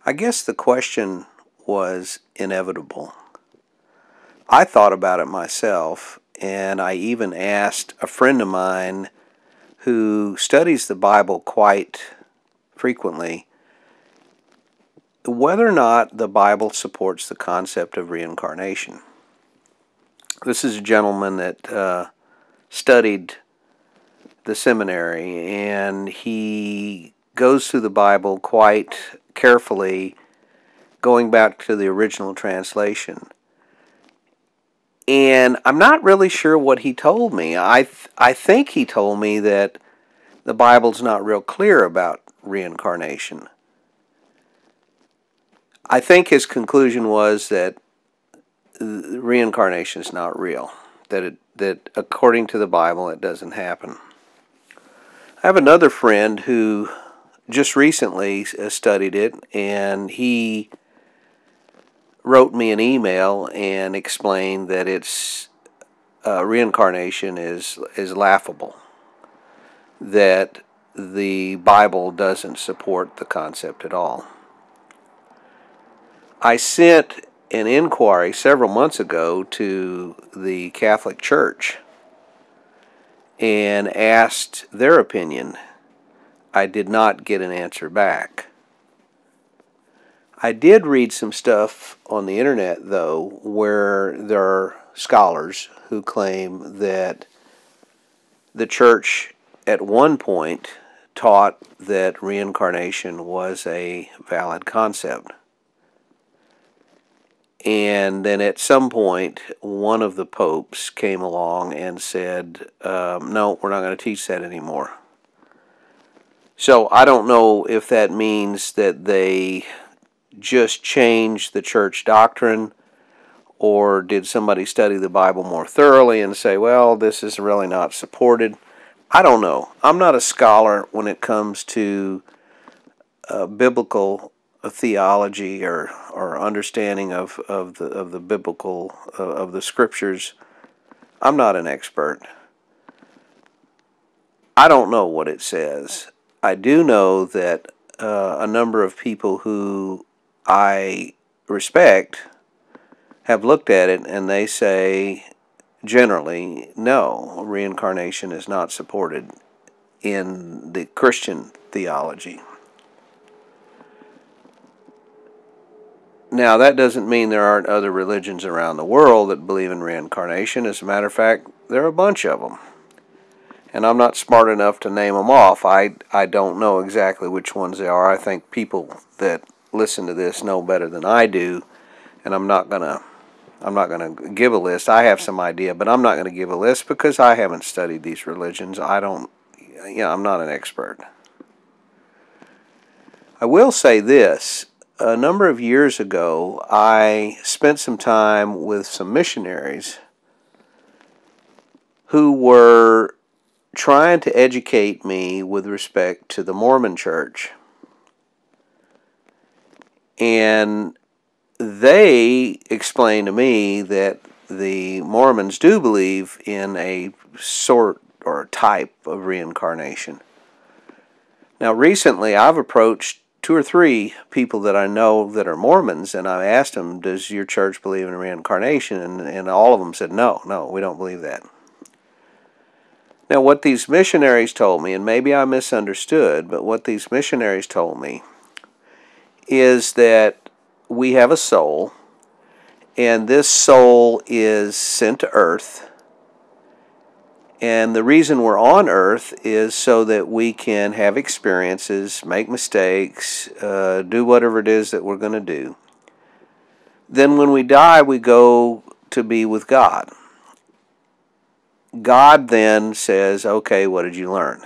I guess the question was inevitable. I thought about it myself, and I even asked a friend of mine who studies the Bible quite frequently whether or not the Bible supports the concept of reincarnation. This is a gentleman that studied the seminary, and he goes through the Bible quite carefully, going back to the original translation. And I'm not really sure what he told me. I think he told me that the Bible's not real clear about reincarnation. I think his conclusion was that reincarnation is not real, that according to the Bible it doesn't happen. I have another friend who just recently studied it, and he wrote me an email and explained that it's reincarnation is laughable, that the Bible doesn't support the concept at all. I sent an inquiry several months ago to the Catholic Church and asked their opinion. I did not get an answer back. I did read some stuff on the internet, though, where there are scholars who claim that the church at one point taught that reincarnation was a valid concept. And then at some point, one of the popes came along and said, no, we're not going to teach that anymore. So I don't know if that means that they just changed the church doctrine, or did somebody study the Bible more thoroughly and say, well, this is really not supported. I don't know. I'm not a scholar when it comes to biblical theology or understanding of the biblical of the scriptures. I'm not an expert. I don't know what it says. I do know that a number of people who I respect have looked at it, and they say generally, no, reincarnation is not supported in the Christian theology. Now, that doesn't mean there aren't other religions around the world that believe in reincarnation. As a matter of fact, there are a bunch of them. And I'm not smart enough to name them off. I don't know exactly which ones they are. I think people that listen to this know better than I do, and I'm not gonna give a list. I have some idea, but I'm not going to give a list because I haven't studied these religions. I'm not an expert. I will say this. A number of years ago, I spent some time with some missionaries who were trying to educate me with respect to the Mormon Church. And they explained to me that the Mormons do believe in a sort or type of reincarnation. Now, recently, I've approached 2 or 3 people that I know that are Mormons, and I asked them, does your church believe in reincarnation? And all of them said, no, we don't believe that. Now, what these missionaries told me, and maybe I misunderstood, but what these missionaries told me is that we have a soul, and this soul is sent to earth. And the reason we're on earth is so that we can have experiences, make mistakes, do whatever it is that we're going to do. Then when we die, we go to be with God. God then says, okay, what did you learn?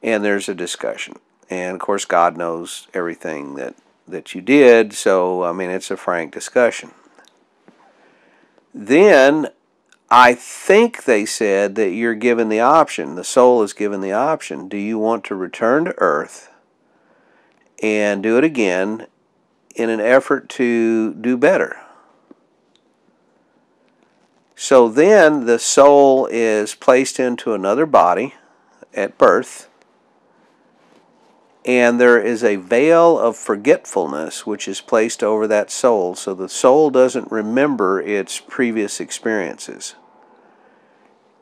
And there's a discussion. And of course, God knows everything that you did, so I mean, it's a frank discussion. Then I think they said that you're given the option, the soul is given the option. Do you want to return to earth and do it again in an effort to do better? So then the soul is placed into another body at birth, And there is a veil of forgetfulness which is placed over that soul, so the soul doesn't remember its previous experiences.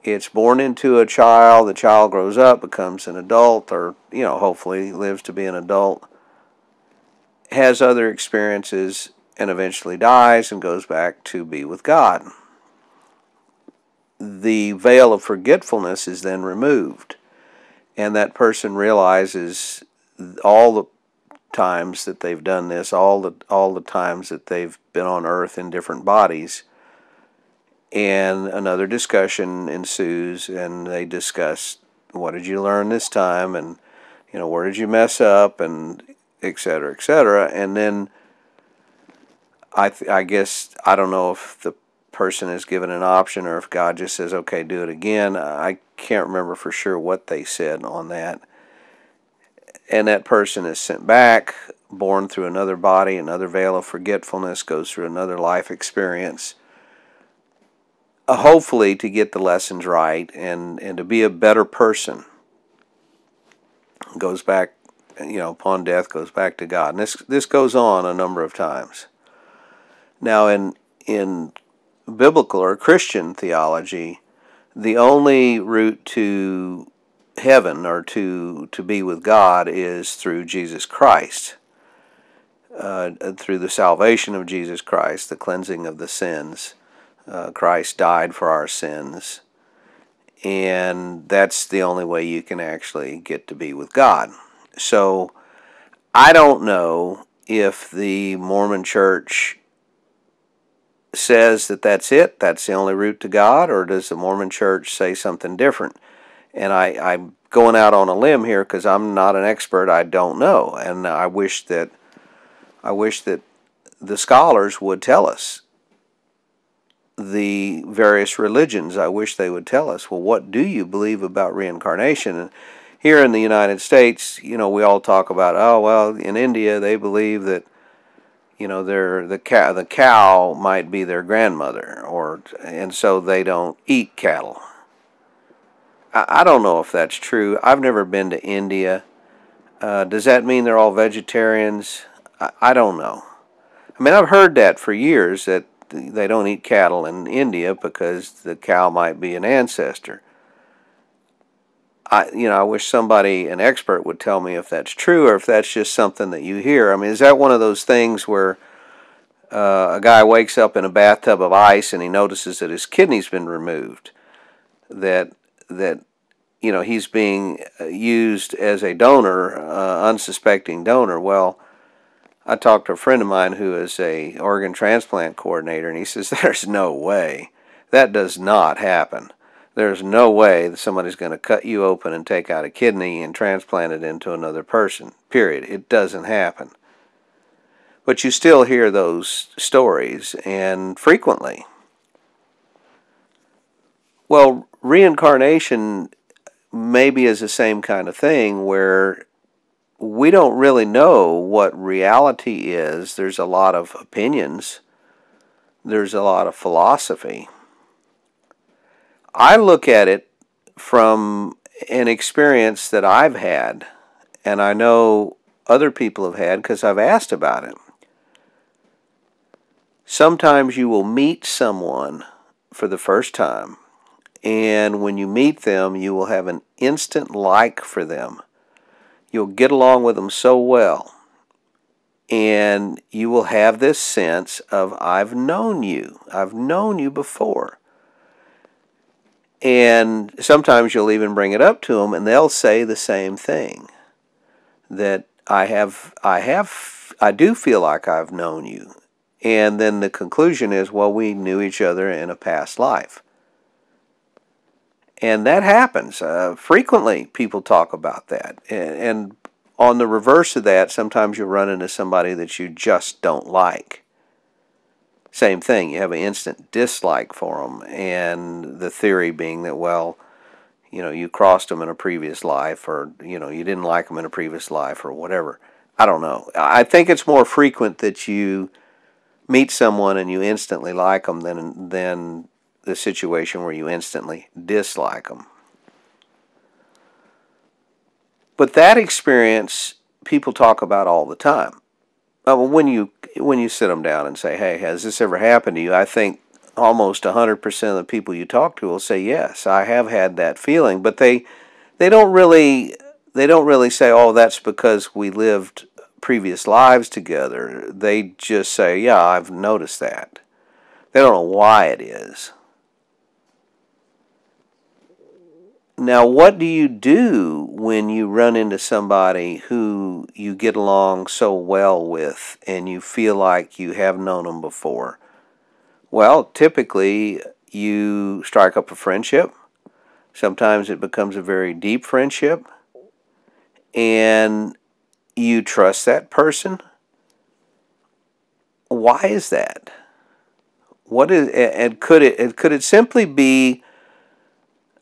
It's born into a child, the child grows up, becomes an adult, or, hopefully lives to be an adult, has other experiences, and eventually dies and goes back to be with God. The veil of forgetfulness is then removed, and that person realizes all the times that they've done this, all the times that they've been on earth in different bodies, and another discussion ensues, and they discuss, what did you learn this time, and where did you mess up, and et cetera, et cetera. And then I guess, I don't know if the person is given an option or if God just says, okay, do it again. I can't remember for sure what they said on that. And that person is sent back, born through another body, another veil of forgetfulness, goes through another life experience, hopefully to get the lessons right and to be a better person. Goes back, upon death, goes back to God. And this goes on a number of times. Now, in biblical or Christian theology, the only route to heaven or to be with God is through Jesus Christ, through the salvation of Jesus Christ, the cleansing of the sins. Christ died for our sins, and that's the only way you can actually get to be with God. So I don't know if the Mormon Church says that that's it, that's the only route to God, or does the Mormon Church say something different? And I'm going out on a limb here because I'm not an expert. I don't know, and I wish that the scholars would tell us. The various religions, I wish they would tell us, well, what do you believe about reincarnation? And here in the United States, we all talk about, oh, well, in India they believe that, the cow might be their grandmother, and so they don't eat cattle. I don't know if that's true. I've never been to India. Does that mean they're all vegetarians? I don't know. I mean, I've heard that for years, that they don't eat cattle in India because the cow might be an ancestor. I wish somebody, an expert, would tell me if that's true or if that's just something that you hear. I mean, is that one of those things where a guy wakes up in a bathtub of ice and he notices that his kidney's been removed, that he's being used as a donor, unsuspecting donor? Well, I talked to a friend of mine who is a organ transplant coordinator, and he says there's no way. That does not happen. There's no way that somebody's going to cut you open and take out a kidney and transplant it into another person. Period. It doesn't happen. But you still hear those stories, and frequently. Well, reincarnation maybe is the same kind of thing where we don't really know what reality is. There's a lot of opinions. There's a lot of philosophy. I look at it from an experience that I've had, and I know other people have had because I've asked about it. Sometimes you will meet someone for the first time, and when you meet them, you will have an instant like for them. You'll get along with them so well, and you will have this sense of, I've known you before. And sometimes you'll even bring it up to them, and they'll say the same thing, that I do feel like I've known you. And then the conclusion is, well, we knew each other in a past life. And that happens. Frequently people talk about that. And on the reverse of that, sometimes you'll run into somebody that you just don't like. Same thing, you have an instant dislike for them, and the theory being that, well, you crossed them in a previous life, or, you didn't like them in a previous life, or whatever. I don't know. I think it's more frequent that you meet someone and you instantly like them than the situation where you instantly dislike them. But that experience people talk about all the time. When you sit them down and say, "Hey, has this ever happened to you?" I think almost 100% of the people you talk to will say, "Yes, I have had that feeling." But they don't really say, "Oh, that's because we lived previous lives together." They just say, "Yeah, I've noticed that." They don't know why it is. Now, what do you do when you run into somebody who you get along so well with and you feel like you have known them before? Well, typically you strike up a friendship. Sometimes it becomes a very deep friendship, and you trust that person. Why is that? What is, and could it simply be,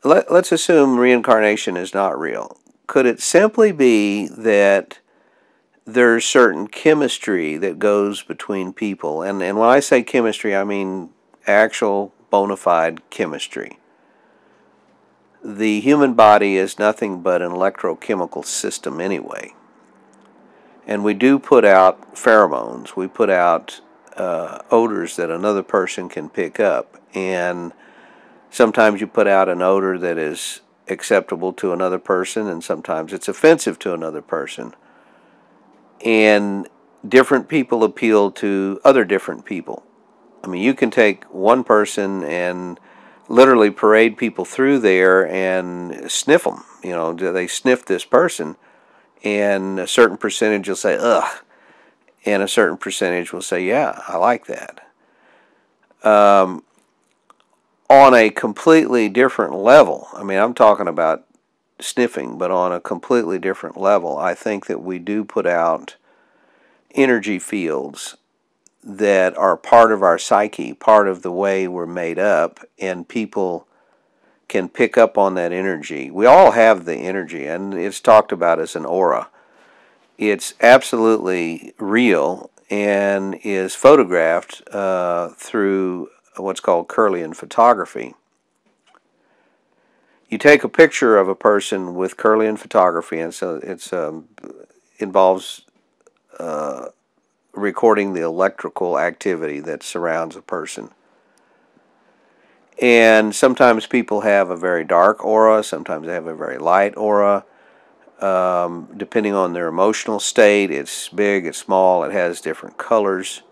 let's assume reincarnation is not real. Could it simply be that there's certain chemistry that goes between people? And when I say chemistry, I mean actual bona fide chemistry. The human body is nothing but an electrochemical system anyway. And we do put out pheromones. We put out odors that another person can pick up. And sometimes you put out an odor that is acceptable to another person, and sometimes it's offensive to another person. And different people appeal to other different people. I mean, you can take one person and literally parade people through there and sniff them. You know, they sniff this person, and a certain percentage will say, ugh, and a certain percentage will say, yeah, I like that. On a completely different level, I mean, I'm talking about sniffing, but on a completely different level, I think that we do put out energy fields that are part of our psyche, part of the way we're made up, and people can pick up on that energy. We all have the energy, and it's talked about as an aura. It's absolutely real and is photographed through what's called Kirlian photography. You take a picture of a person with Kirlian photography, and so it involves recording the electrical activity that surrounds a person. And sometimes people have a very dark aura, sometimes they have a very light aura. Depending on their emotional state, it's big, it's small, it has different colors.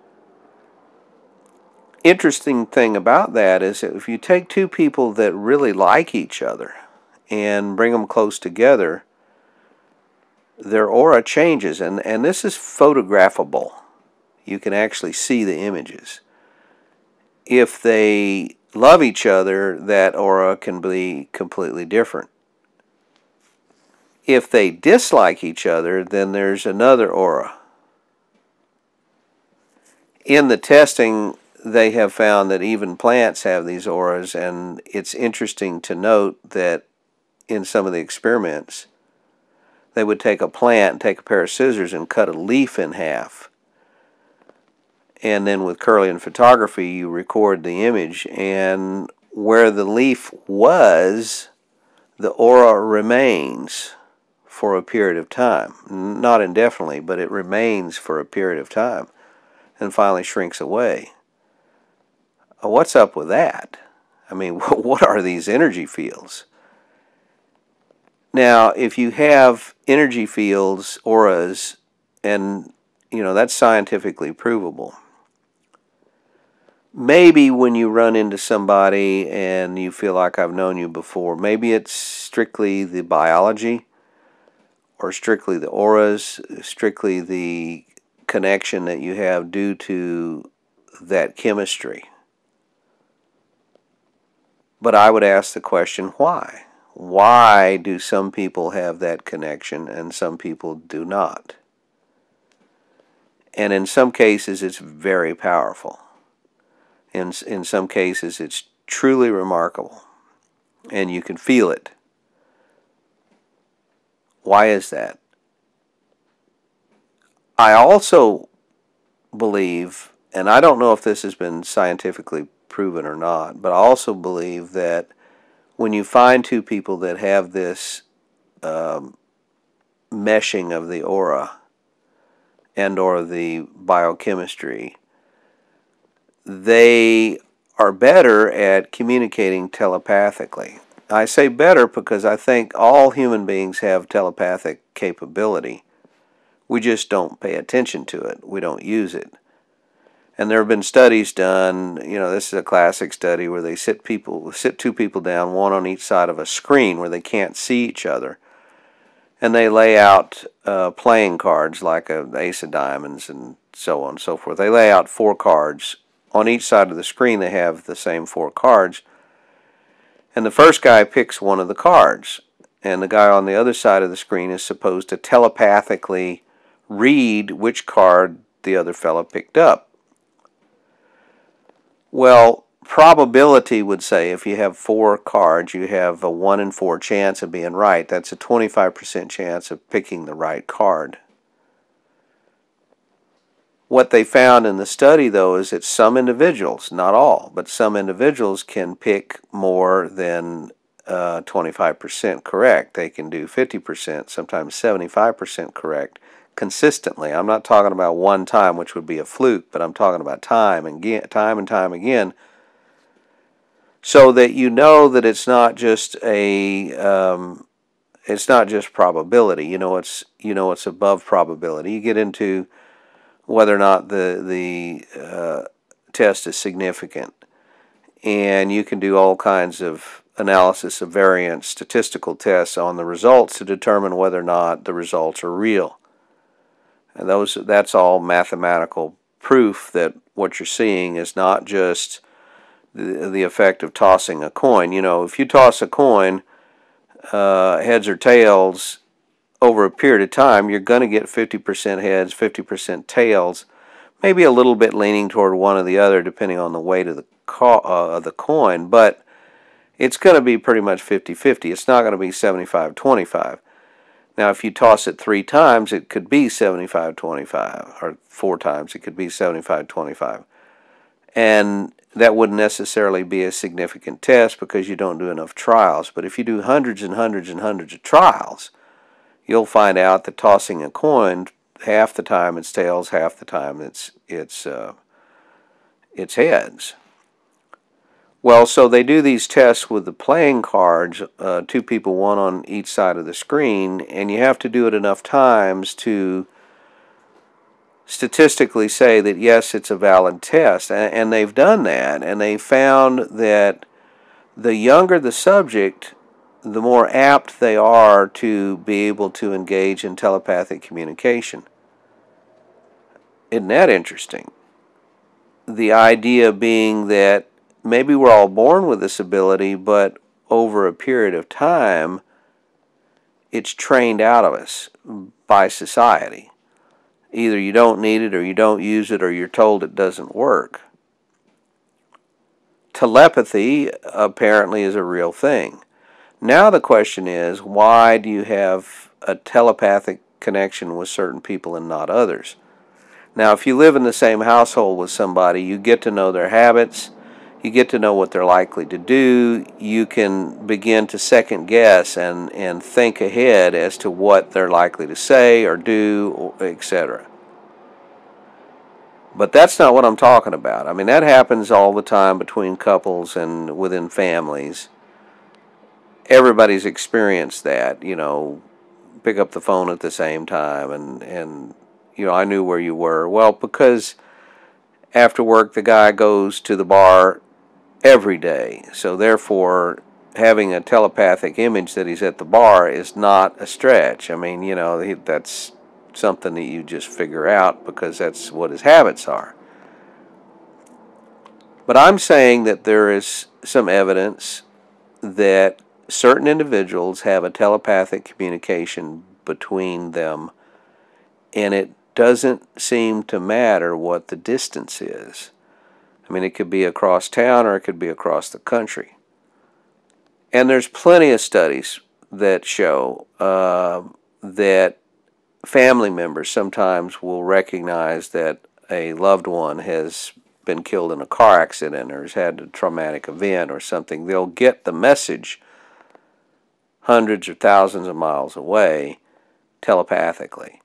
Interesting thing about that is that if you take two people that really like each other and bring them close together, their aura changes, and this is photographable. You can actually see the images. If they love each other, that aura can be completely different. If they dislike each other, then there's another aura. In the testing, they have found that even plants have these auras, and it's interesting to note that in some of the experiments, they would take a plant and take a pair of scissors and cut a leaf in half. And then with Kirlian photography, you record the image, and where the leaf was, the aura remains for a period of time. Not indefinitely, but it remains for a period of time and finally shrinks away. What's up with that? I mean, what are these energy fields? Now, if you have energy fields, auras, and that's scientifically provable. Maybe when you run into somebody and you feel like I've known you before, maybe it's strictly the biology or strictly the auras, strictly the connection that you have due to that chemistry. But I would ask the question, why? Why do some people have that connection and some people do not? And in some cases, it's very powerful. In some cases, it's truly remarkable, and you can feel it. Why is that? I also believe, and I don't know if this has been scientifically proven or not, but I also believe that when you find two people that have this meshing of the aura, and or the biochemistry, they are better at communicating telepathically. I say better because I think all human beings have telepathic capability. We just don't pay attention to it. We don't use it. And there have been studies done, this is a classic study where they sit two people down, one on each side of a screen where they can't see each other. And they lay out playing cards like an ace of diamonds and so on and so forth. They lay out 4 cards. On each side of the screen they have the same 4 cards. And the first guy picks one of the cards. And the guy on the other side of the screen is supposed to telepathically read which card the other fellow picked up. Well, probability would say if you have 4 cards, you have a 1 in 4 chance of being right. That's a 25% chance of picking the right card. What they found in the study, though, is that some individuals, not all, but some individuals can pick more than 25% correct. They can do 50%, sometimes 75% correct consistently. I'm not talking about one time, which would be a fluke, but I'm talking about time and time again, so that you know that it's not just it's not just probability. It's above probability. You get into whether or not the test is significant, and you can do all kinds of analysis of variance, statistical tests on the results to determine whether or not the results are real. And that's all mathematical proof that what you're seeing is not just the effect of tossing a coin. If you toss a coin, heads or tails, over a period of time, you're going to get 50% heads, 50% tails, maybe a little bit leaning toward one or the other depending on the weight of the coin, but it's going to be pretty much 50-50. It's not going to be 75-25. Now, if you toss it 3 times, it could be 75-25, or 4 times, it could be 75-25. And that wouldn't necessarily be a significant test because you don't do enough trials. But if you do hundreds and hundreds and hundreds of trials, you'll find out that tossing a coin, half the time it's tails, half the time it's heads. Well, so they do these tests with the playing cards, 2 people, one on each side of the screen, and you have to do it enough times to statistically say that, yes, it's a valid test. And they've done that, and they found that the younger the subject, the more apt they are to be able to engage in telepathic communication. Isn't that interesting? The idea being that maybe we're all born with this ability, but over a period of time, it's trained out of us by society. Either you don't need it, or you don't use it, or you're told it doesn't work. Telepathy apparently is a real thing. Now the question is, why do you have a telepathic connection with certain people and not others? Now, if you live in the same household with somebody, you get to know their habits, you get to know what they're likely to do, you can begin to second guess and think ahead as to what they're likely to say or do, etc. But that's not what I'm talking about. I mean, that happens all the time between couples and within families. Everybody's experienced that, pick up the phone at the same time and I knew where you were. Well, because after work the guy goes to the bar every day. So therefore, having a telepathic image that he's at the bar is not a stretch. I mean, that's something that you just figure out because that's what his habits are. But I'm saying that there is some evidence that certain individuals have a telepathic communication between them, and it doesn't seem to matter what the distance is. I mean, it could be across town or it could be across the country. And there's plenty of studies that show that family members sometimes will recognize that a loved one has been killed in a car accident or has had a traumatic event or something. They'll get the message hundreds or thousands of miles away telepathically.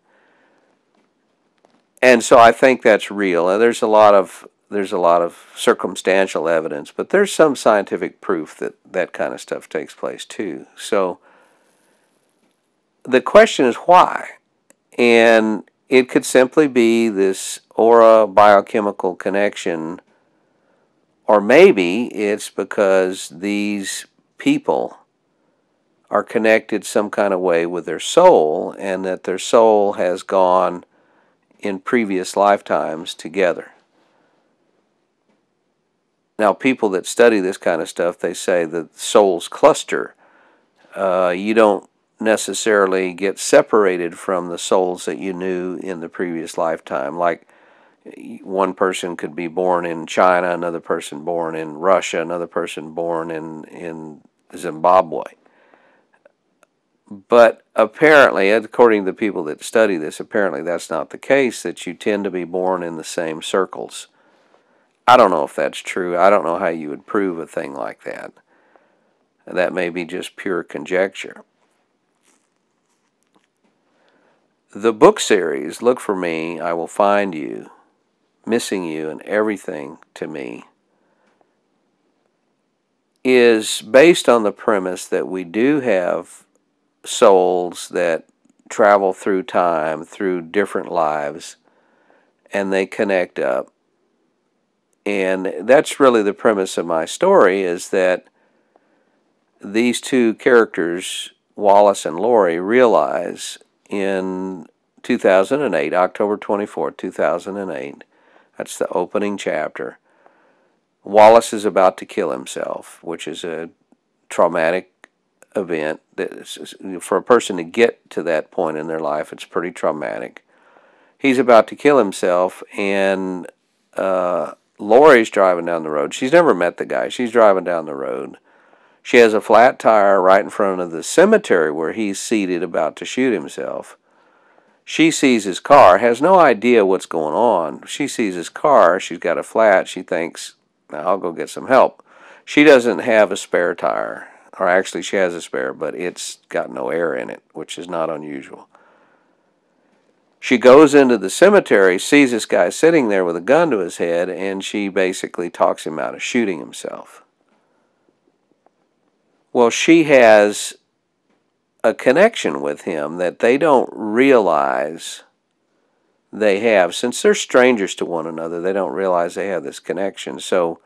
And so I think that's real. And there's a lot of circumstantial evidence, but there's some scientific proof that that kind of stuff takes place too. So the question is why? And it could simply be this aura biochemical connection, or maybe it's because these people are connected some kind of way with their soul, and that their soul has gone in previous lifetimes together. Now, people that study this kind of stuff, they say that souls cluster. You don't necessarily get separated from the souls that you knew in the previous lifetime. Like, one person could be born in China, another person born in Russia, another person born in Zimbabwe. But apparently, according to the people that study this, apparently that's not the case, that you tend to be born in the same circles. I don't know if that's true. I don't know how you would prove a thing like that. That may be just pure conjecture. The book series, Look for Me, I Will Find You, Missing You, and Everything to Me, is based on the premise that we do have souls that travel through time, through different lives, and they connect up. And that's really the premise of my story, is that these two characters, Wallace and Lori, realize in 2008, October 24th, 2008, that's the opening chapter, Wallace is about to kill himself, which is a traumatic event. For a person to get to that point in their life, it's pretty traumatic. He's about to kill himself, and Lori's driving down the road. She's never met the guy. She's driving down the road. She has a flat tire right in front of the cemetery where he's seated about to shoot himself. She sees his car, has no idea what's going on. She sees his car. She's got a flat. She thinks, I'll go get some help. She doesn't have a spare tire. Or actually, she has a spare, but it's got no air in it, which is not unusual. She goes into the cemetery, sees this guy sitting there with a gun to his head, and she basically talks him out of shooting himself. Well, she has a connection with him that they don't realize they have. Since they're strangers to one another, they don't realize they have this connection. So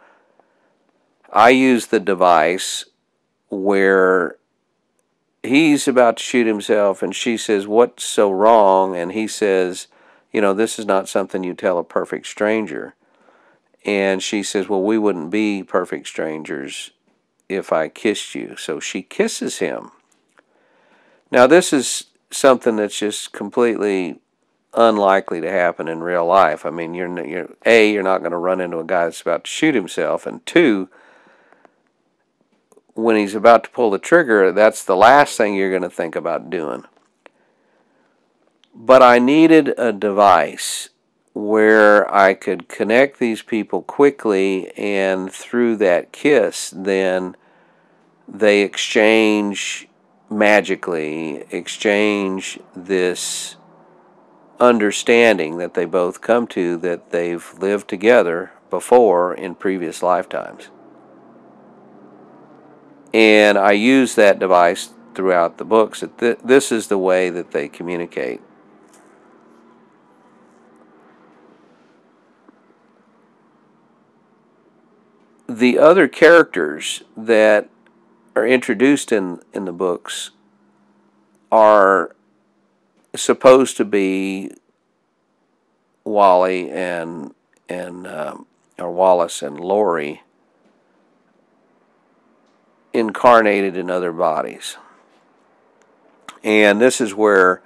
I use the device where he's about to shoot himself, and she says, "What's so wrong?" And he says, "This is not something you tell a perfect stranger." And she says, "Well, we wouldn't be perfect strangers if I kissed you." So she kisses him. Now, this is something that's just completely unlikely to happen in real life. I mean, you're not going to run into a guy that's about to shoot himself, and two, when he's about to pull the trigger, that's the last thing you're going to think about doing. But I needed a device where I could connect these people quickly, and through that kiss, then they magically exchange this understanding that they both come to, that they've lived together before in previous lifetimes. And I use that device throughout the books. This is the way that they communicate. The other characters that are introduced in the books are supposed to be Wally or Wallace and Lori incarnated in other bodies. And this is where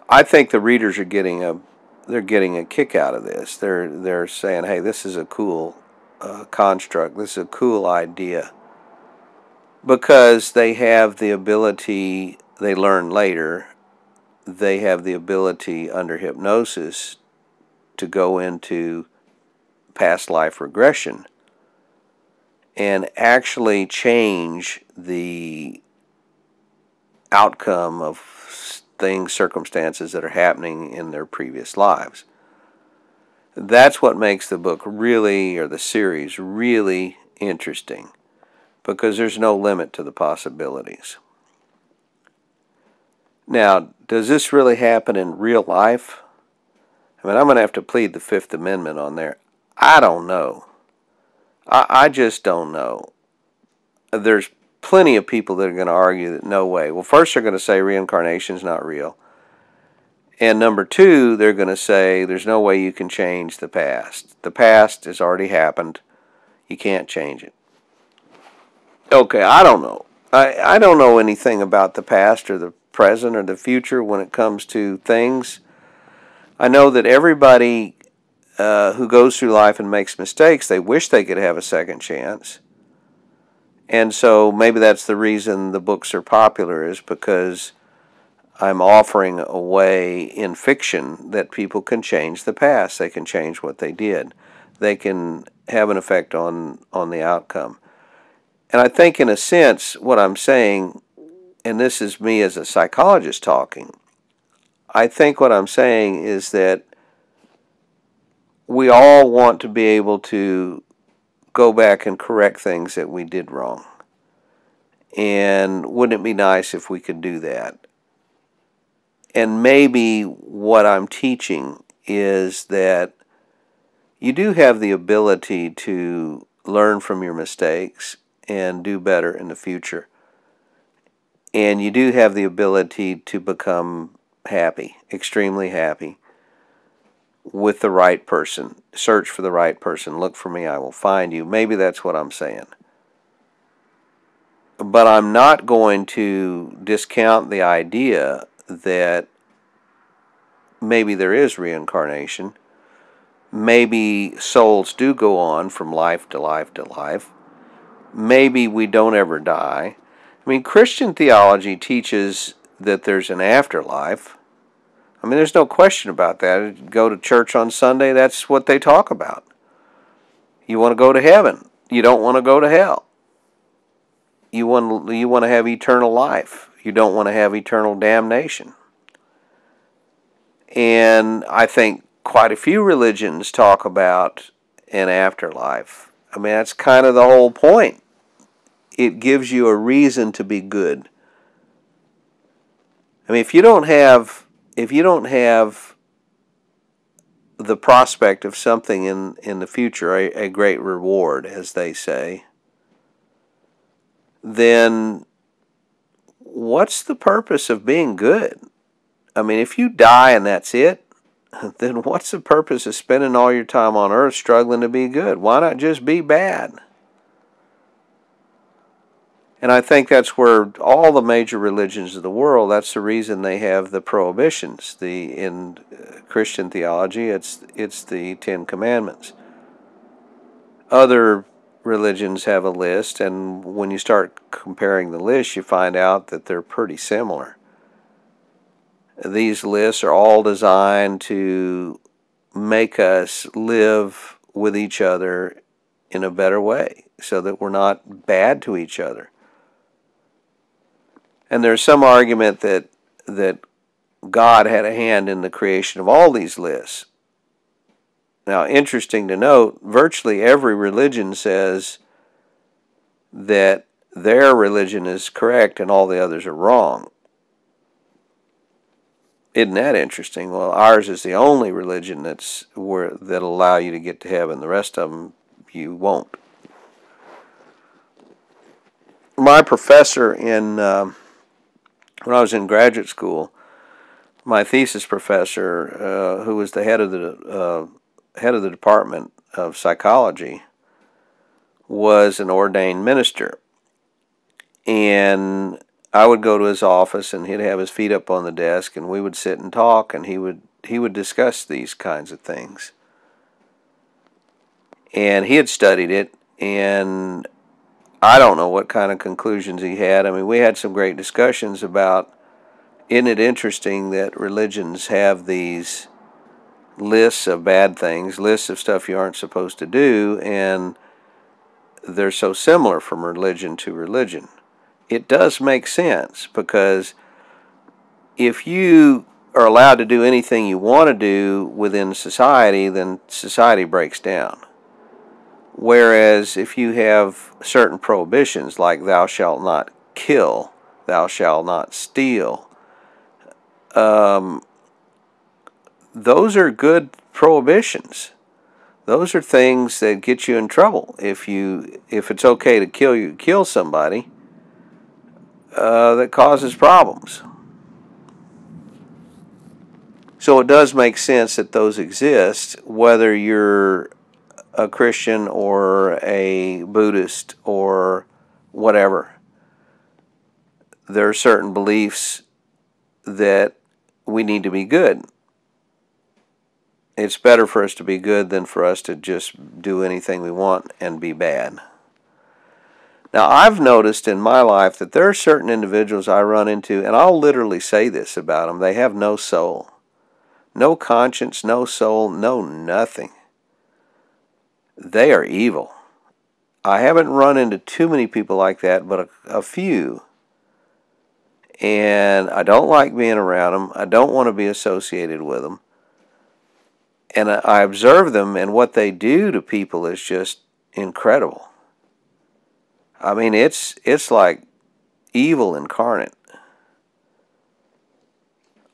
I think the readers are getting a kick out of this. They're saying, "Hey, this is a cool construct. This is a cool idea," because they have the ability. They learn later. They have the ability under hypnosis to go into past life regression and actually change the outcome of things, circumstances that are happening in their previous lives. That's what makes the book really, or the series really interesting, because there's no limit to the possibilities. Now, does this really happen in real life? I mean, I'm going to have to plead the Fifth Amendment on there. I don't know. I just don't know. There's plenty of people that are going to argue that no way. Well, first they're going to say reincarnation is not real. And number two, they're going to say there's no way you can change the past. The past has already happened. You can't change it. Okay, I don't know. I don't know anything about the past or the present or the future when it comes to things. I know that everybody who goes through life and makes mistakes, they wish they could have a second chance. And so maybe that's the reason the books are popular, is because I'm offering a way in fiction that people can change the past. They can change what they did. They can have an effect on the outcome. And I think in a sense what I'm saying, and this is me as a psychologist talking, I think what I'm saying is that we all want to be able to go back and correct things that we did wrong. And wouldn't it be nice if we could do that? And maybe what I'm teaching is that you do have the ability to learn from your mistakes and do better in the future. And you do have the ability to become happy, extremely happy, with the right person. Search for the right person. Look for me, I will find you. Maybe that's what I'm saying. But I'm not going to discount the idea that maybe there is reincarnation. Maybe souls do go on from life to life to life. Maybe we don't ever die. I mean, Christian theology teaches that there's an afterlife. I mean, there's no question about that. You go to church on Sunday, that's what they talk about. You want to go to heaven. You don't want to go to hell. You want to have eternal life. You don't want to have eternal damnation. And I think quite a few religions talk about an afterlife. I mean, that's kind of the whole point. It gives you a reason to be good. I mean, if you don't have the prospect of something in the future, a great reward, as they say, then what's the purpose of being good? I mean, if you die and that's it, then what's the purpose of spending all your time on earth struggling to be good? Why not just be bad? And I think that's where all the major religions of the world, that's the reason they have the prohibitions. In Christian theology, it's the Ten Commandments. Other religions have a list, and when you start comparing the list, you find out that they're pretty similar. These lists are all designed to make us live with each other in a better way, so that we're not bad to each other. And there's some argument that God had a hand in the creation of all these lists. Now, interesting to note, virtually every religion says that their religion is correct and all the others are wrong. Isn't that interesting? Well, ours is the only religion that'll allow you to get to heaven. The rest of them, you won't. My professor when I was in graduate school, my thesis professor, who was the head of the department of psychology, was an ordained minister. And I would go to his office, and he'd have his feet up on the desk, and we would sit and talk, and he would discuss these kinds of things. And he had studied it, and I don't know what kind of conclusions he had. I mean, we had some great discussions about, isn't it interesting that religions have these lists of bad things, lists of stuff you aren't supposed to do, and they're so similar from religion to religion. It does make sense, because if you are allowed to do anything you want to do within society, then society breaks down. Whereas if you have certain prohibitions like thou shalt not kill, thou shalt not steal, those are good prohibitions. Those are things that get you in trouble. If it's okay to kill somebody, that causes problems. So it does make sense that those exist, whether you're a Christian or a Buddhist or whatever. There are certain beliefs that we need to be good. It's better for us to be good than for us to just do anything we want and be bad. Now, I've noticed in my life that there are certain individuals I run into, and I'll literally say this about them: they have no soul. No conscience, no soul, no nothing. They are evil. I haven't run into too many people like that, but a few. And I don't like being around them. I don't want to be associated with them. And I observe them, and what they do to people is just incredible. I mean, it's like evil incarnate.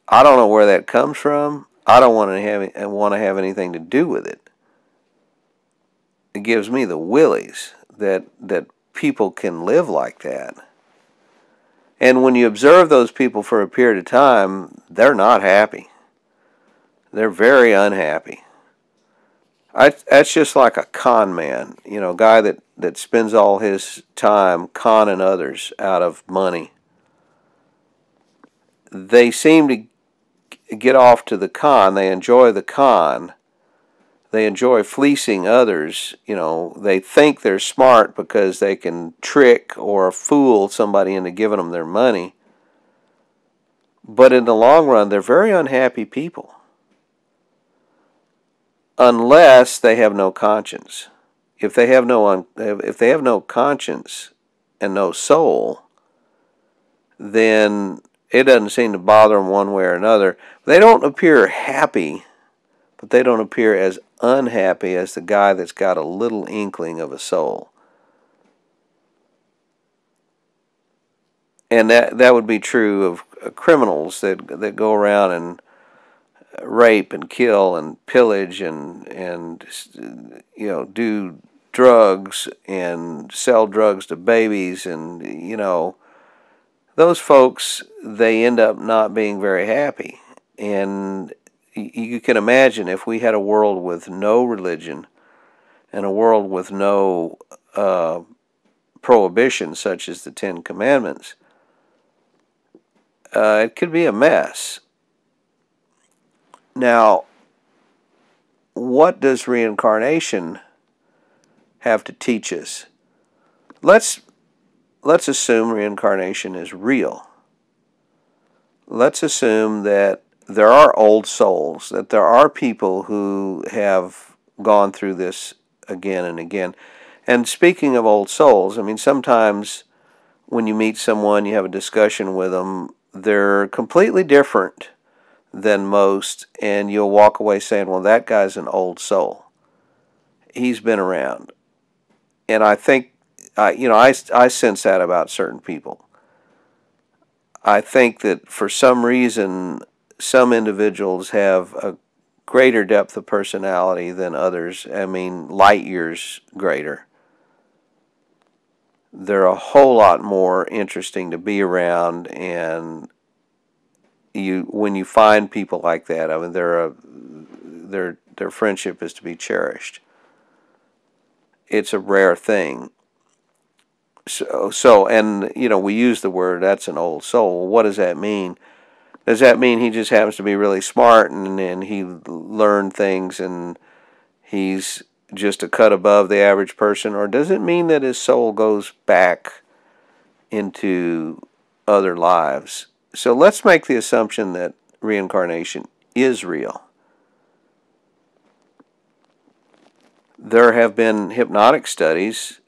I don't know where that comes from. I don't want to have anything to do with it. It gives me the willies that people can live like that. And when you observe those people for a period of time, they're not happy. They're very unhappy. That's just like a con man, a guy that spends all his time conning others out of money. They seem to get off to the con. They enjoy the con. They enjoy fleecing others. They think they're smart because they can trick or fool somebody into giving them their money. But in the long run, they're very unhappy people. Unless they have no conscience. If they have no conscience and no soul, then it doesn't seem to bother them one way or another. They don't appear happy, but they don't appear as unhappy as the guy that's got a little inkling of a soul. And that would be true of criminals that go around and rape and kill and pillage and do drugs and sell drugs to babies, and those folks, they end up not being very happy. And you can imagine if we had a world with no religion and a world with no prohibitions such as the Ten Commandments, it could be a mess. Now, what does reincarnation have to teach us? Let's assume reincarnation is real. Let's assume that there are old souls, that there are people who have gone through this again and again. And speaking of old souls, I mean, sometimes when you meet someone, you have a discussion with them, they're completely different than most, and you'll walk away saying, well, that guy's an old soul. He's been around. And I think, I sense that about certain people. I think that for some reason, some individuals have a greater depth of personality than others. I mean, light years greater. They're a whole lot more interesting to be around, and when you find people like that, I mean, their friendship is to be cherished. It's a rare thing. So, and we use the word, that's an old soul. Well, what does that mean? Does that mean he just happens to be really smart and he learned things and he's just a cut above the average person? Or does it mean that his soul goes back into other lives? So let's make the assumption that reincarnation is real. There have been hypnotic studies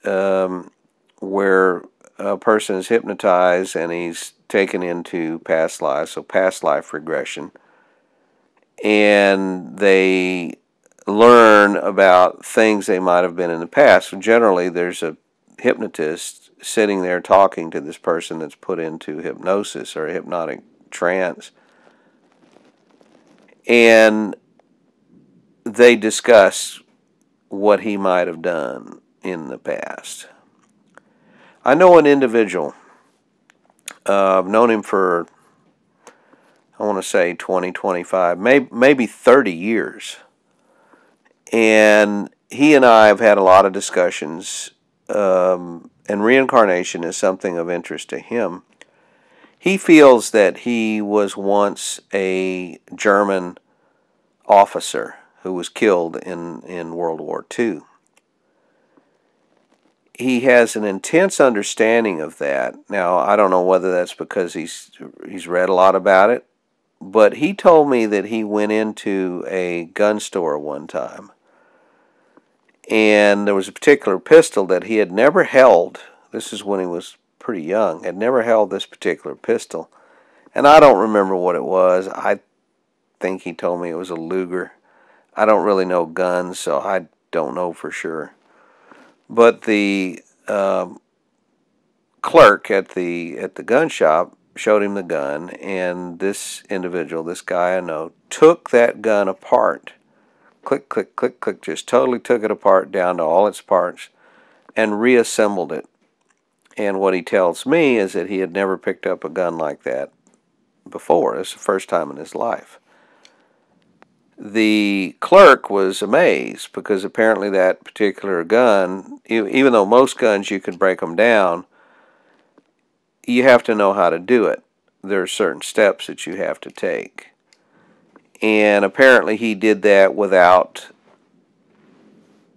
where a person is hypnotized and he's taken into past lives, so past life regression. and they learn about things they might have been in the past. So generally, there's a hypnotist sitting there talking to this person that's put into hypnosis or a hypnotic trance, and they discuss what he might have done in the past. I know an individual. I've known him for, I want to say 20, 25, maybe 30 years. And he and I have had a lot of discussions, and reincarnation is something of interest to him. He feels that he was once a German officer who was killed in World War II. He has an intense understanding of that. Now, I don't know whether that's because he's read a lot about it, but he told me that he went into a gun store one time, and there was a particular pistol that he had never held. This is when he was pretty young, had never held this particular pistol. And I don't remember what it was. I think he told me it was a Luger. I don't really know guns, so I don't know for sure. But the clerk at the gun shop showed him the gun, and this individual, this guy I know, took that gun apart. Click, click, click, click, just totally took it apart down to all its parts and reassembled it. And what he tells me is that he had never picked up a gun like that before. It's the first time in his life. The clerk was amazed because apparently that particular gun, even though most guns you can break them down, you have to know how to do it. There are certain steps that you have to take. And apparently he did that without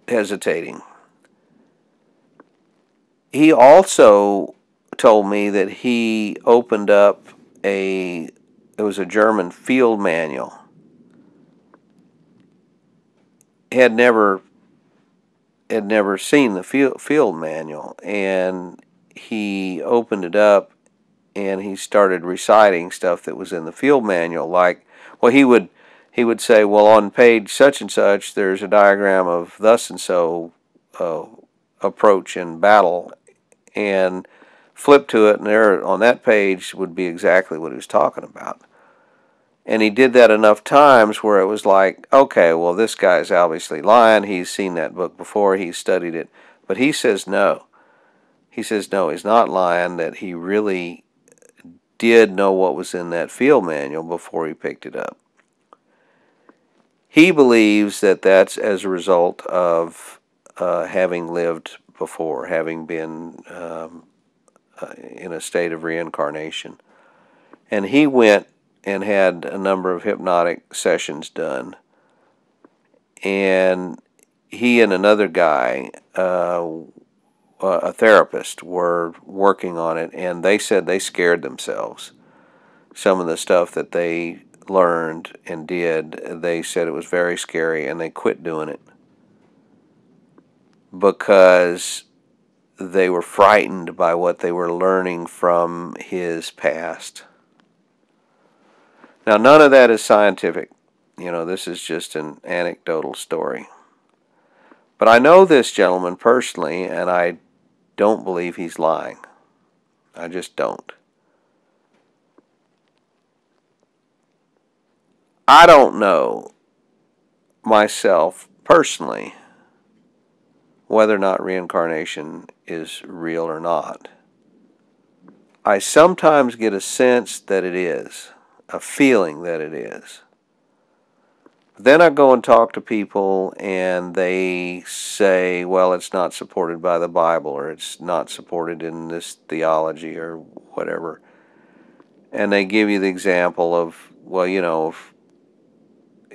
hesitating. He also told me that he opened up it was a German field manual. He had never seen the field manual, and he opened it up and he started reciting stuff that was in the field manual. Like, well, he would say, well, on page such and such, there's a diagram of thus and so approach in battle, and flip to it, and there on that page would be exactly what he was talking about. And he did that enough times where it was like, okay, well, this guy's obviously lying. He's seen that book before. He's studied it. But he says no. He says no, he's not lying, that he really did know what was in that field manual before he picked it up. He believes that that's as a result of having lived before, having been in a state of reincarnation. And he went and had a number of hypnotic sessions done. And he and another guy, a therapist, were working on it, and they said they scared themselves. Some of the stuff that they learned and did, they said it was very scary, and they quit doing it because they were frightened by what they were learning from his past. Now, none of that is scientific. This is just an anecdotal story. But I know this gentleman personally, and I don't believe he's lying. I just don't. I don't know myself personally whether or not reincarnation is real or not. I sometimes get a sense that it is, a feeling that it is. Then I go and talk to people and they say, well, it's not supported by the Bible, or it's not supported in this theology or whatever. And they give you the example of, well,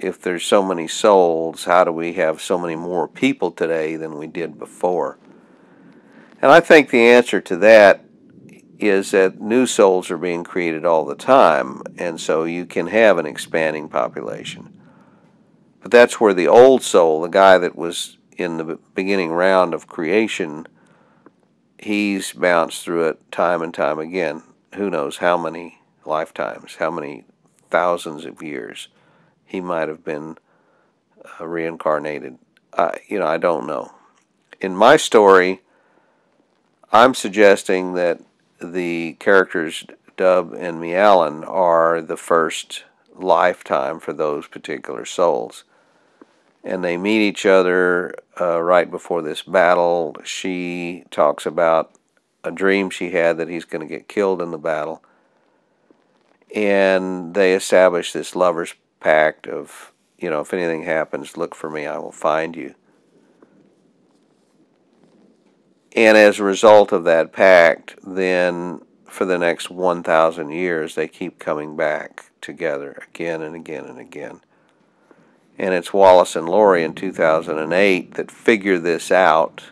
if there's so many souls, how do we have so many more people today than we did before? And I think the answer to that is that new souls are being created all the time, and so you can have an expanding population. But that's where the old soul, the guy that was in the beginning round of creation, he's bounced through it time and time again. Who knows how many lifetimes, how many thousands of years he might have been reincarnated. I don't know. In my story, I'm suggesting that the characters Dub and Meallan are the first lifetime for those particular souls. And they meet each other right before this battle. She talks about a dream she had that he's going to get killed in the battle. And they establish this lover's pact of, if anything happens, look for me, I will find you. And as a result of that pact, then for the next 1,000 years, they keep coming back together again and again and again. And it's Wallace and Laurie in 2008 that figure this out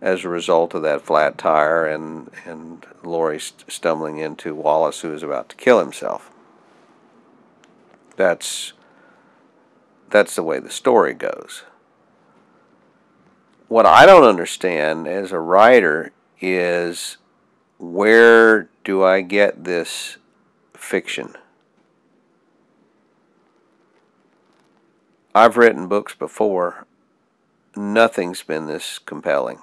as a result of that flat tire and Laurie stumbling into Wallace, who is about to kill himself. That's the way the story goes. What I don't understand as a writer is, where do I get this fiction? I've written books before. Nothing's been this compelling.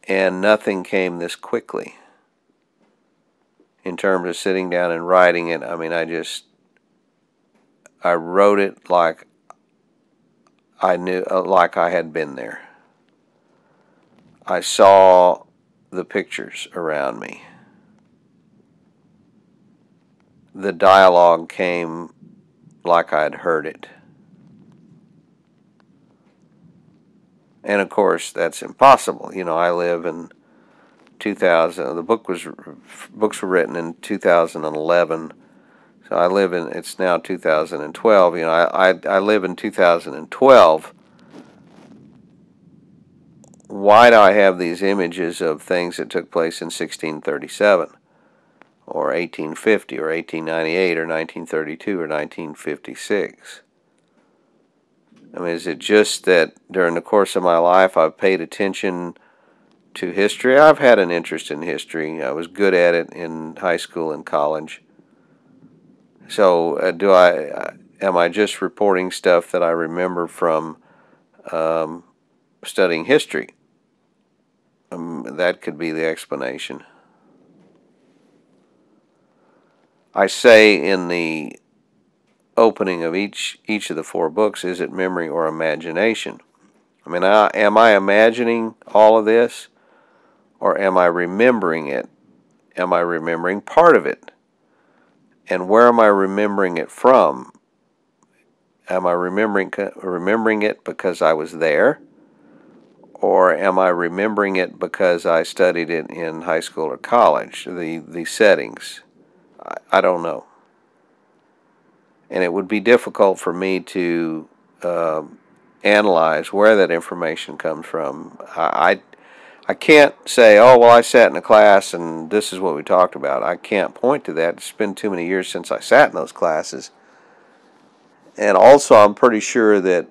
And nothing came this quickly. In terms of sitting down and writing it, I mean, I wrote it like I knew, like I had been there. I saw the pictures around me. The dialogue came like I'd heard it. And of course, that's impossible. I live in 2000. Books were written in 2011. So I live in, it's now 2012. I live in 2012. Why do I have these images of things that took place in 1637 or 1850 or 1898 or 1932 or 1956? I mean, is it just that during the course of my life I've paid attention to history? I've had an interest in history. I was good at it in high school and college. So am I just reporting stuff that I remember from studying history? That could be the explanation. I say in the opening of each of the 4 books, is it memory or imagination? I mean, am I imagining all of this, or am I remembering it? Am I remembering part of it? And where am I remembering it from? Am I remembering it because I was there? Or am I remembering it because I studied it in high school or college, the settings? I don't know. And it would be difficult for me to analyze where that information comes from. I can't say, oh, well, I sat in a class and this is what we talked about. I can't point to that. It's been too many years since I sat in those classes. And also, I'm pretty sure that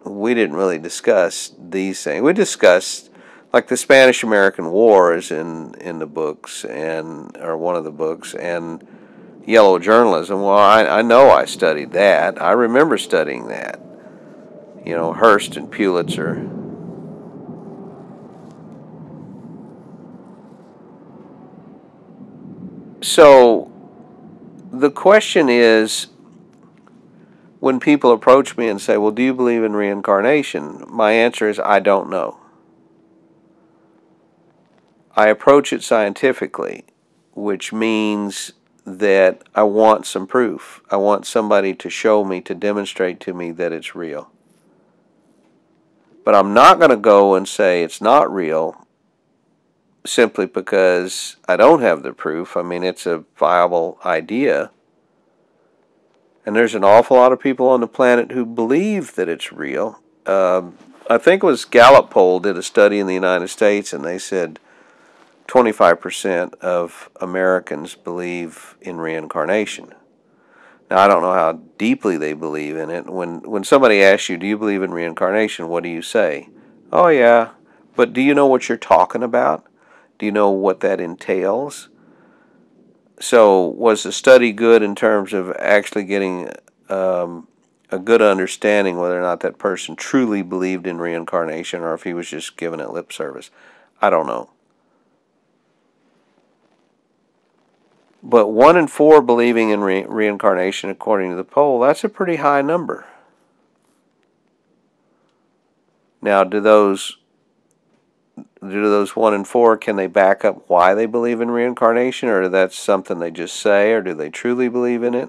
we didn't really discuss these things. We discussed, like, the Spanish-American War is in the books, or one of the books, and yellow journalism. Well, I know I studied that. I remember studying that. Hearst and Pulitzer. So the question is, when people approach me and say, well, do you believe in reincarnation? My answer is, I don't know. I approach it scientifically, which means that I want some proof. I want somebody to show me, to demonstrate to me that it's real. But I'm not going to go and say it's not real simply because I don't have the proof. I mean, it's a viable idea. And there's an awful lot of people on the planet who believe that it's real. I think it was Gallup poll did a study in the United States, and they said 25% of Americans believe in reincarnation. Now, I don't know how deeply they believe in it. When somebody asks you, do you believe in reincarnation, what do you say? Oh, yeah. But do you know what you're talking about? Do you know what that entails? So was the study good in terms of actually getting a good understanding whether or not that person truly believed in reincarnation or if he was just giving it lip service? I don't know. But 1 in 4 believing in reincarnation, according to the poll, that's a pretty high number. Now, do those 1 in 4, can they back up why they believe in reincarnation, or that's something they just say, or do they truly believe in it?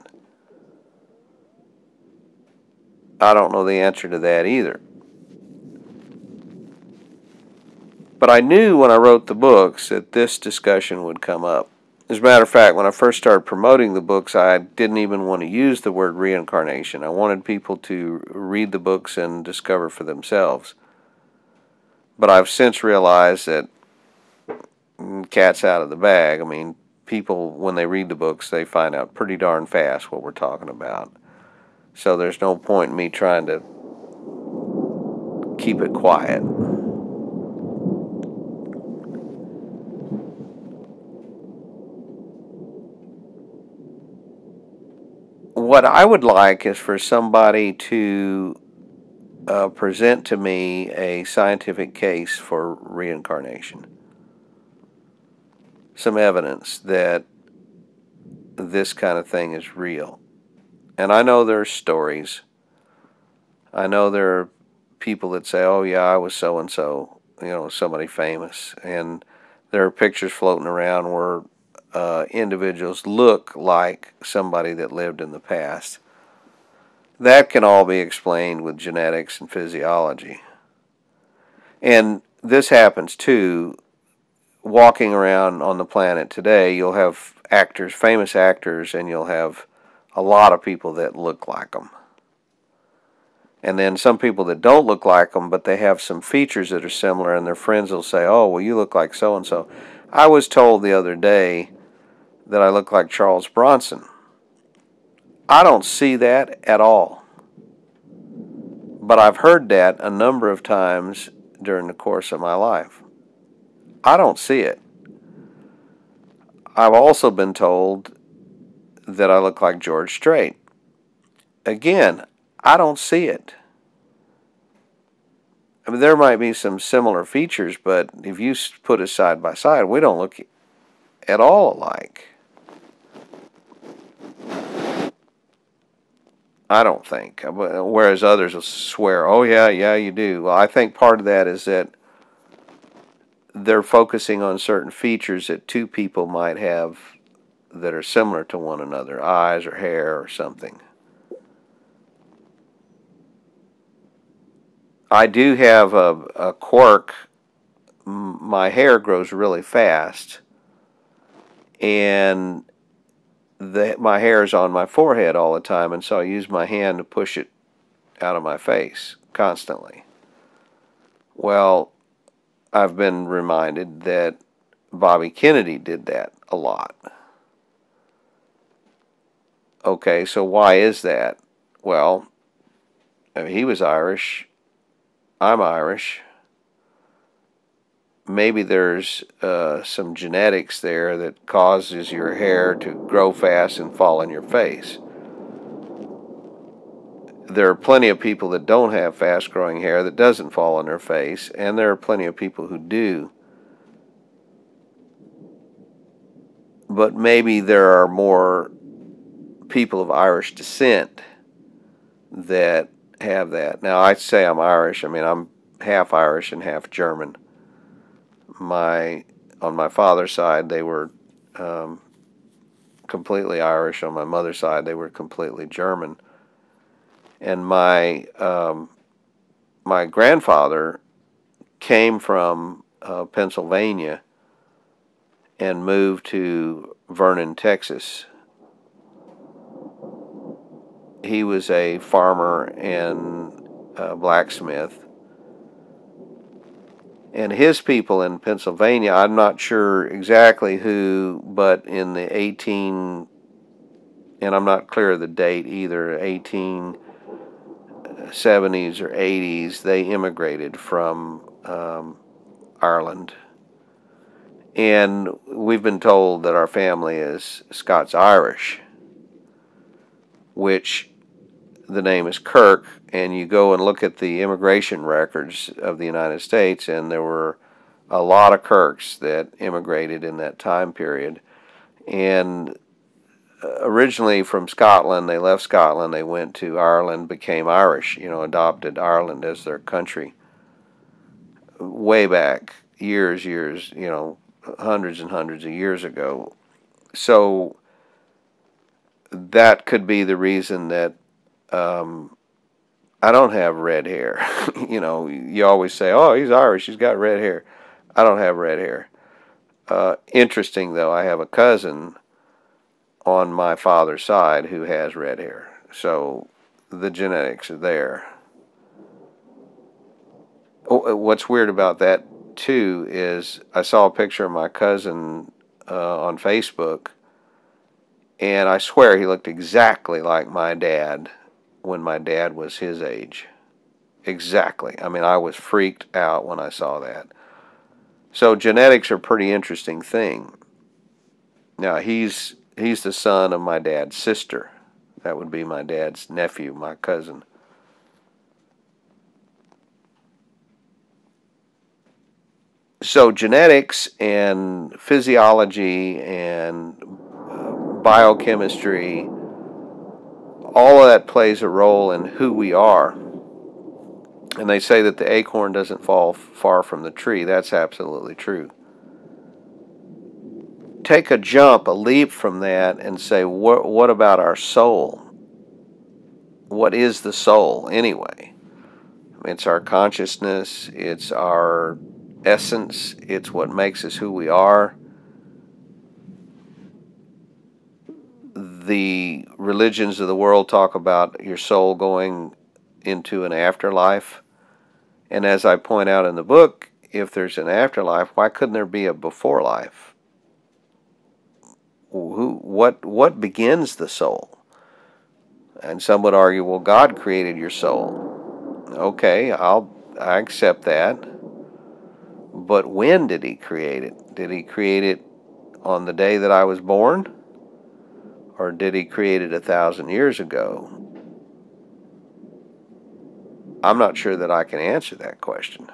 I don't know the answer to that either. But I knew when I wrote the books that this discussion would come up. As a matter of fact, when I first started promoting the books, I didn't even want to use the word reincarnation. I wanted people to read the books and discover for themselves. But I've since realized that cat's out of the bag. I mean, people, when they read the books, they find out pretty darn fast what we're talking about. So there's no point in me trying to keep it quiet. What I would like is for somebody to present to me a scientific case for reincarnation. Some evidence that this kind of thing is real. And I know there's stories. I know there are people that say, oh, yeah, I was so and so, somebody famous. And there are pictures floating around where individuals look like somebody that lived in the past. That can all be explained with genetics and physiology. And this happens too. Walking around on the planet today, you'll have actors, famous actors, and you'll have a lot of people that look like them. And then some people that don't look like them, but they have some features that are similar, and their friends will say, oh, well, you look like so-and-so. I was told the other day that I look like Charles Bronson. I don't see that at all. But I've heard that a number of times during the course of my life. I don't see it. I've also been told that I look like George Strait. Again, I don't see it. I mean, there might be some similar features, but if you put us side by side, we don't look at all alike. I don't think. Whereas others will swear, oh, yeah, you do. Well, I think part of that is that they're focusing on certain features that two people might have that are similar to one another, eyes or hair or something. I do have a quirk. My hair grows really fast, and my hair is on my forehead all the time, and so I use my hand to push it out of my face constantly. Well, I've been reminded that Bobby Kennedy did that a lot. Okay, so why is that? Well, I mean, he was Irish. I'm Irish. Maybe there's some genetics there that causes your hair to grow fast and fall in your face. There are plenty of people that don't have fast growing hair that doesn't fall on their face, and there are plenty of people who do. But maybe there are more people of Irish descent that have that. Now, I say I'm Irish. I mean, I'm half Irish and half German. On my father's side, they were completely Irish. On my mother's side, they were completely German. And my grandfather came from Pennsylvania and moved to Vernon, Texas. He was a farmer and a blacksmith. And his people in Pennsylvania, I'm not sure exactly who, but in the and I'm not clear of the date either, 1870s or 80s, they immigrated from Ireland. And we've been told that our family is Scots-Irish, which the name is Kirk, and you go and look at the immigration records of the United States, and there were a lot of Kirks that immigrated in that time period. And originally from Scotland, they left Scotland, they went to Ireland, became Irish, adopted Ireland as their country. Way back, years, hundreds and hundreds of years ago. So that could be the reason that I don't have red hair. You always say, oh, he's Irish, he's got red hair. I don't have red hair. Interesting, though, I have a cousin on my father's side who has red hair. So the genetics are there. What's weird about that, too, is I saw a picture of my cousin on Facebook, and I swear he looked exactly like my dad when my dad was his age. Exactly. I mean, I was freaked out when I saw that. So genetics are a pretty interesting thing. Now, he's the son of my dad's sister. That would be my dad's nephew, my cousin. So genetics and physiology and biochemistry, all of that plays a role in who we are. And they say that the acorn doesn't fall far from the tree. That's absolutely true. Take a jump, a leap from that, and say, what about our soul? What is the soul anyway? It's our consciousness, it's our essence, it's what makes us who we are. The religions of the world talk about your soul going into an afterlife. And as I point out in the book, if there's an afterlife, why couldn't there be a before life? What begins the soul? And some would argue, well, God created your soul. Okay, I accept that. But when did he create it? Did he create it on the day that I was born? Or did he create it 1,000 years ago? I'm not sure that I can answer that question.